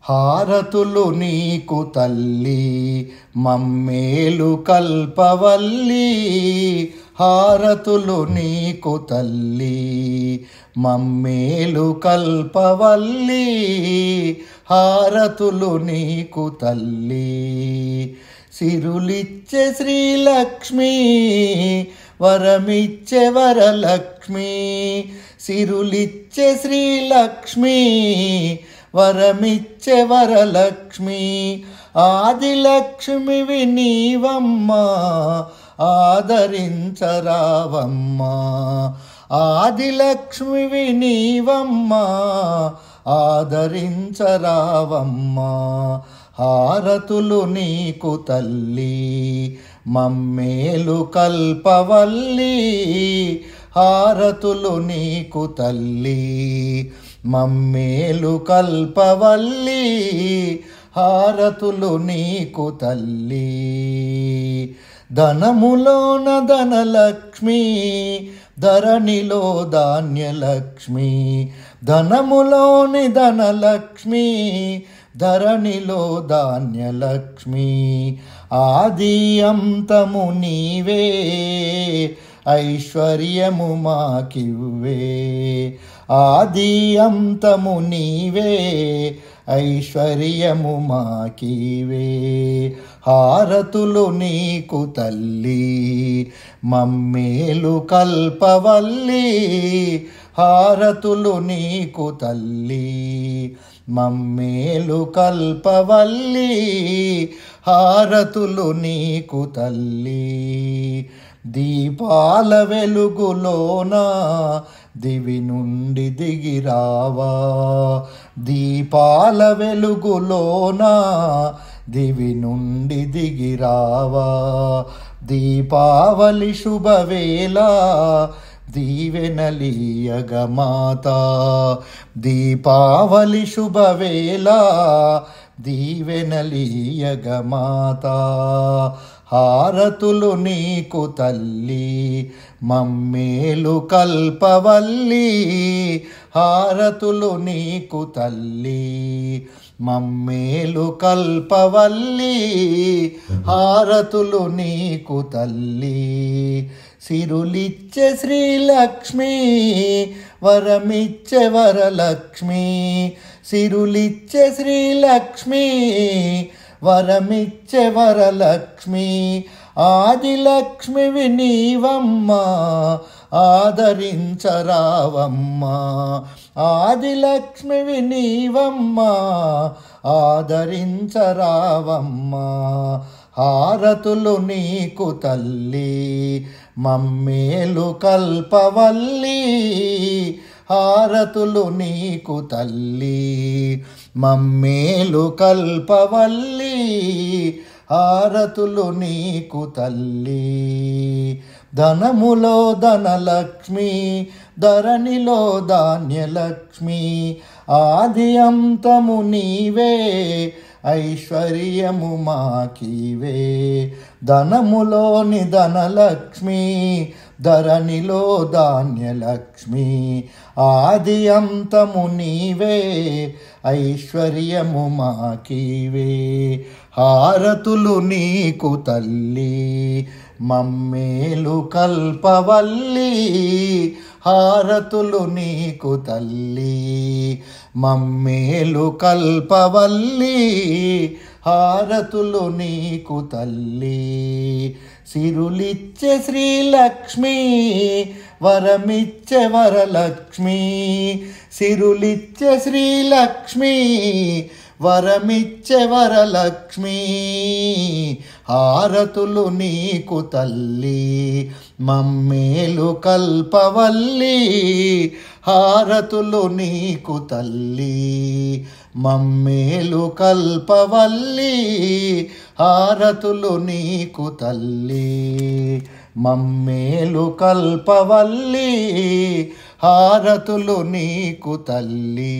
హారతులు నీకు తల్లి మమ్మేలు కల్పవల్లి, హారతులు నీకు తల్లి మమ్మేలు కల్పవల్లి, హారతులు నీకు తల్లి. సిరులిచ్చే శ్రీలక్ష్మి వరమిచ్చే వరలక్ష్మి, సిరులిచ్చే శ్రీలక్ష్మి వరమిచ్చే వరలక్ష్మి. ఆదిలక్ష్మివి నీవమ్మా ఆదరించరావమ్మా, ఆదిలక్ష్మివి నీవమ్మా ఆదరించరావమ్మా. హారతులు నీకు తల్లి మమ్మేలు కల్పవల్లి, హారతులు నీకు తల్లి మమ్మేలు కల్పవల్లి, హారతులు నీకు తల్లి. ధనములోన ధనలక్ష్మి ధరణిలో ధాన్యలక్ష్మి, ధనములోని ధనలక్ష్మి ధరణిలో ధాన్యలక్ష్మి. ఆది అంతము నీవే ఐశ్వర్యము మాకివ్వే, ఆది అంతము నీవే ఐశ్వర్యము మాకివే. హారతులు నీకు తల్లి మమ్మేలు కల్పవల్లి, హారతులు నీకు తల్లి మమ్మేలు కల్పవల్లి, హారతులు నీకు తల్లి. దీపాల వెలుగులోన దివి నుండి దిగిరావా, దీపాల వెలుగులోన దివి నుండి దిగిరావా. దీపావళి శుభవేళ దీవెనలీయగమాత, దీపావళి శుభవేళ దీవెనలీయగమాత. హారతులు నీకు తల్లి మమ్మేలు కల్పవల్లి, హారతులు నీకు తల్లి మమ్మేలు కల్పవల్లి, హారతులు నీకు తల్లి. సిరులిచ్చే శ్రీలక్ష్మి వరమిచ్చే వరలక్ష్మి, సిరులిచ్చే శ్రీలక్ష్మి వరమిచ్చే వరలక్ష్మి. ఆదిలక్ష్మివి నీవమ్మా ఆదరించరావమ్మా, ఆదిలక్ష్మివి నీవమ్మా ఆదరించరావమ్మా. హారతులు నీకు తల్లి మమ్మేలు కల్పవల్లి, హారతులు నీకు తల్లి మమ్మేలు కల్పవల్లి, హారతులు నీకు తల్లి. ధనములో ధనలక్ష్మి ధరణిలో ధాన్యలక్ష్మి, ఆది అంతము నీవే ఐశ్వర్యము మాకివే. ధనములోని ధనలక్ష్మి ధరణిలో ధాన్యలక్ష్మి, ఆది అంతము నీవే ఐశ్వర్యము మాకివే. హారతులు నీకు తల్లి మమ్మేలు కల్పవల్లి, హారతులు నీకు తల్లి మమ్మేలు కల్పవల్లి, హారతులు నీకు తల్లి. సిరులిచ్చే శ్రీలక్ష్మి వరమిచ్చే వరలక్ష్మి, సిరులిచ్చే శ్రీలక్ష్మి వరమిచ్చే వరలక్ష్మి. హారతులు నీకు తల్లి మమ్మేలు కల్పవల్లి, హారతులు నీకు తల్లి మమ్మేలు కల్పవల్లి, హారతులు నీకు తల్లి మమ్మేలు కల్పవల్లి, హారతులు నీకు తల్లి.